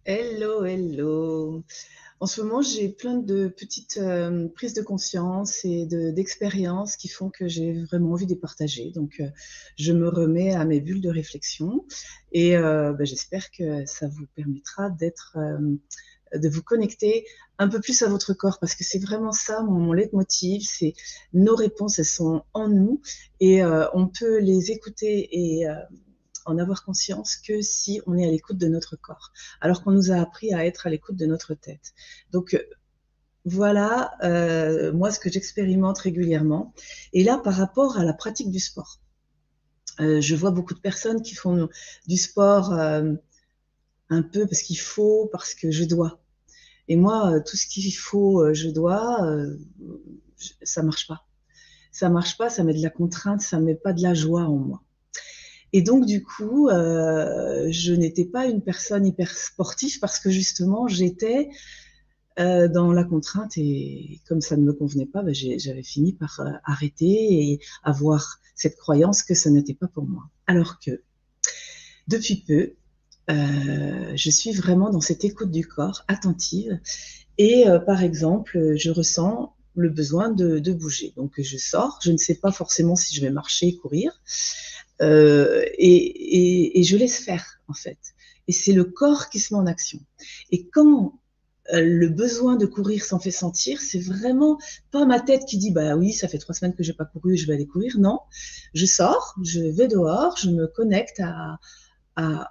Hello, hello. En ce moment, j'ai plein de petites prises de conscience et d'expériences qui font que j'ai vraiment envie de les partager. Donc, je me remets à mes bulles de réflexion et j'espère que ça vous permettra de vous connecter un peu plus à votre corps parce que c'est vraiment ça mon leitmotiv. C'est nos réponses, elles sont en nous et on peut les écouter et en avoir conscience que si on est à l'écoute de notre corps, alors qu'on nous a appris à être à l'écoute de notre tête. Donc voilà, moi ce que j'expérimente régulièrement. Et là, par rapport à la pratique du sport, je vois beaucoup de personnes qui font du sport un peu parce qu'il faut, parce que je dois. Et moi, tout ce qu'il faut, je dois, ça marche pas. Ça marche pas, ça met de la contrainte, ça met pas de la joie en moi. Et donc, du coup, je n'étais pas une personne hyper sportive parce que justement, j'étais dans la contrainte et comme ça ne me convenait pas, j'avais fini par arrêter et avoir cette croyance que ça n'était pas pour moi. Alors que depuis peu, je suis vraiment dans cette écoute du corps, attentive. Et par exemple, je ressens le besoin de bouger. Donc, je sors. Je ne sais pas forcément si je vais marcher, courir. Et je laisse faire, en fait. Et c'est le corps qui se met en action. Et quand le besoin de courir s'en fait sentir, c'est vraiment pas ma tête qui dit bah oui, ça fait 3 semaines que j'ai pas couru, je vais aller courir. Non, je sors, je vais dehors, je me connecte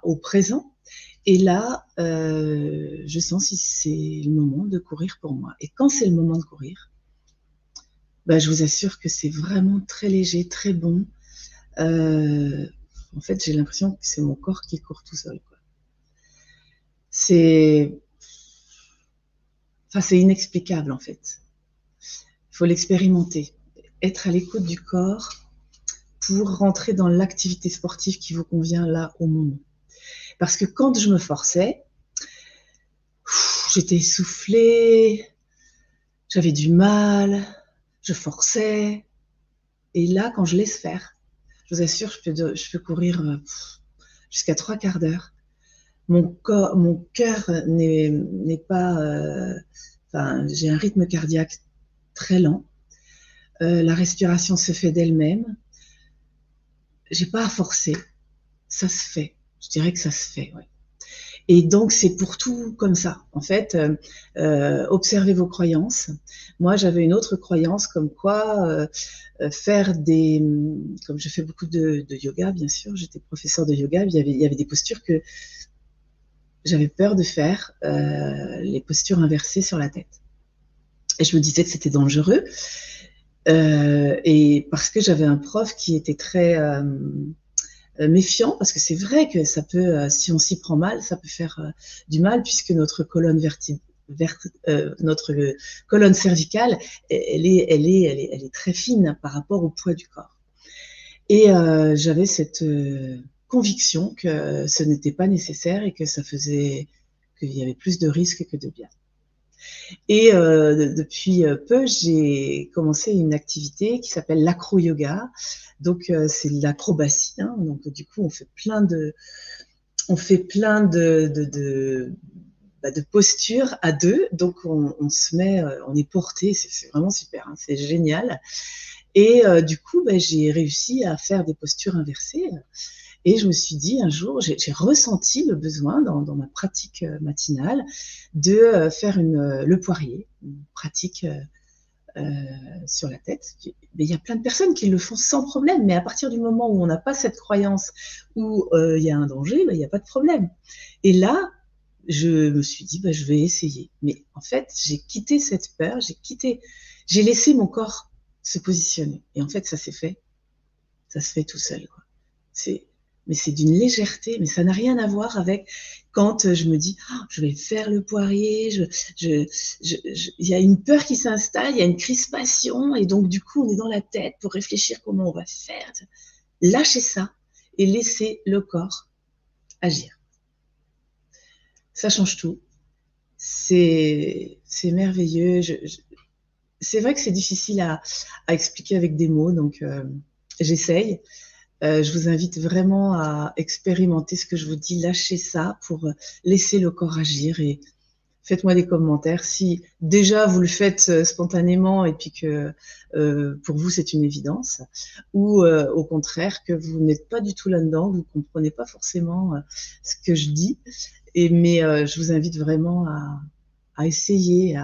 au présent. Et là, je sens si c'est le moment de courir pour moi. Et quand c'est le moment de courir, bah, je vous assure que c'est vraiment très léger, très bon. Euh, En fait, j'ai l'impression que c'est mon corps qui court tout seul, quoi. C'est, enfin, c'est inexplicable en fait. Il faut l'expérimenter, être à l'écoute du corps pour rentrer dans l'activité sportive qui vous convient là au moment. Parce que quand je me forçais, j'étais essoufflée, j'avais du mal, je forçais. Et là, quand je laisse faire, je vous assure, je peux courir jusqu'à 3 quarts d'heure. Mon cœur n'est pas. Enfin, j'ai un rythme cardiaque très lent. La respiration se fait d'elle-même. J'ai pas à forcer. Ça se fait. Je dirais que ça se fait. Ouais. Et donc, c'est pour tout comme ça. En fait, observez vos croyances. Moi, j'avais une autre croyance comme quoi faire des... Comme je fais beaucoup de yoga, bien sûr, j'étais professeur de yoga, il y avait des postures que j'avais peur de faire, les postures inversées sur la tête. Et je me disais que c'était dangereux. Et parce que j'avais un prof qui était très méfiant, parce que c'est vrai que ça peut, si on s'y prend mal, ça peut faire du mal, puisque notre colonne cervicale, elle est très fine par rapport au poids du corps. Et j'avais cette conviction que ce n'était pas nécessaire et que ça faisait qu'il y avait plus de risques que de bien. Et depuis peu, j'ai commencé une activité qui s'appelle l'acro-yoga. Donc, c'est de l'acrobatie. Hein. Donc, du coup, on fait plein de postures à deux. Donc, on se met, on est porté. C'est vraiment super. Hein. C'est génial. Et du coup, j'ai réussi à faire des postures inversées. Et je me suis dit un jour, j'ai ressenti le besoin dans ma pratique matinale de faire le poirier, une pratique sur la tête. Mais il y a plein de personnes qui le font sans problème, mais à partir du moment où on n'a pas cette croyance où il y a un danger, il n'y a pas de problème. Et là, je me suis dit, je vais essayer. Mais en fait, j'ai quitté cette peur, j'ai laissé mon corps se positionner. Et en fait, ça se fait tout seul, quoi. C'est, mais c'est d'une légèreté, mais ça n'a rien à voir avec quand je me dis, oh, je vais faire le poirier, il y a une peur qui s'installe, il y a une crispation, et donc du coup, on est dans la tête pour réfléchir comment on va faire. Lâchez ça et laissez le corps agir. Ça change tout. C'est merveilleux. C'est vrai que c'est difficile à expliquer avec des mots, donc j'essaye. Je vous invite vraiment à expérimenter ce que je vous dis, lâchez ça pour laisser le corps agir et faites-moi des commentaires si déjà vous le faites spontanément et puis que pour vous c'est une évidence, ou au contraire que vous n'êtes pas du tout là-dedans, vous ne comprenez pas forcément ce que je dis. Mais je vous invite vraiment à essayer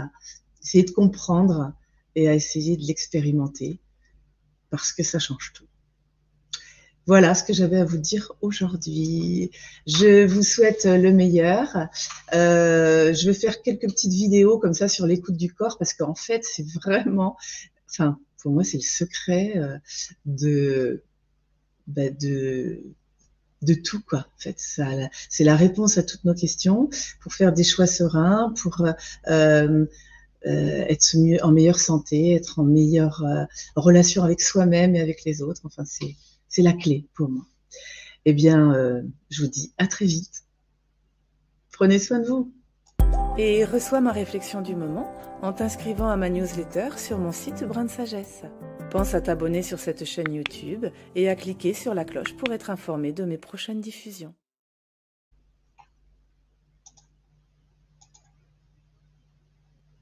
de comprendre et à essayer de l'expérimenter parce que ça change tout. Voilà ce que j'avais à vous dire aujourd'hui. Je vous souhaite le meilleur. Je vais faire quelques petites vidéos comme ça sur l'écoute du corps parce qu'en fait, c'est vraiment, enfin, pour moi, c'est le secret de, bah, de tout, quoi. En fait, c'est la réponse à toutes nos questions pour faire des choix sereins, pour être en meilleure santé, être en meilleure relation avec soi-même et avec les autres. Enfin, c'est la clé pour moi. Eh bien, je vous dis à très vite. Prenez soin de vous. Et reçois ma réflexion du moment en t'inscrivant à ma newsletter sur mon site Brin de Sagesse. Pense à t'abonner sur cette chaîne YouTube et à cliquer sur la cloche pour être informé de mes prochaines diffusions.